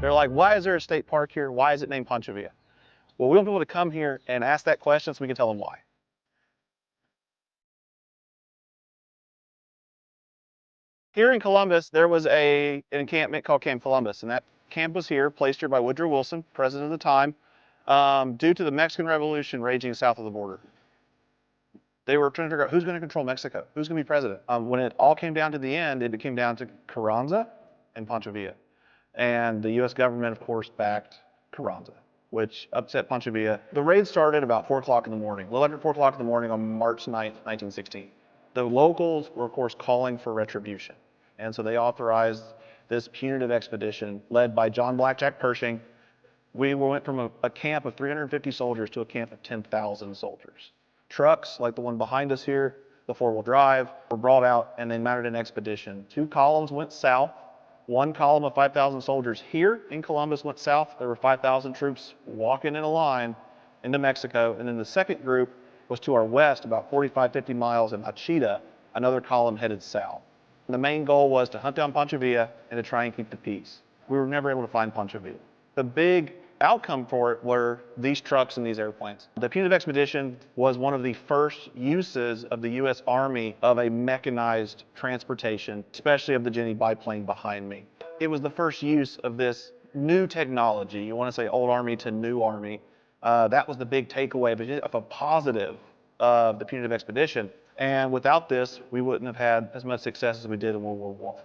They're like, why is there a state park here? Why is it named Pancho Villa? Well, we want people to come here and ask that question so we can tell them why. Here in Columbus, there was an encampment called Camp Columbus, and that camp was here, placed here by Woodrow Wilson, president at the time, due to the Mexican Revolution raging south of the border. They were trying to figure out who's going to control Mexico, who's going to be president. When it all came down to the end, it came down to Carranza and Pancho Villa. And the U.S. government, of course, backed Carranza, which upset Pancho Villa. The raid started about 4 o'clock in the morning, a little after 4 o'clock in the morning on March 9th, 1916. The locals were, of course, calling for retribution. And so they authorized this punitive expedition led by John Blackjack Pershing. We went from a camp of 350 soldiers to a camp of 10,000 soldiers. Trucks like the one behind us here, the 4-wheel drive, were brought out and they mounted an expedition. 2 columns went south. 1 column of 5,000 soldiers here in Columbus went south. There were 5,000 troops walking in a line into Mexico. And then the second group was to our west, about 45, 50 miles in Achita. Another column headed south. And the main goal was to hunt down Pancho Villa and to try and keep the peace. We were never able to find Pancho Villa. The big outcome for it were these trucks and these airplanes. The punitive expedition was one of the first uses of the U.S. Army of a mechanized transportation, especially of the Jenny biplane behind me. It was the first use of this new technology. You want to say old Army to new Army. That was the big takeaway of a positive of the punitive expedition. And without this, we wouldn't have had as much success as we did in World War I.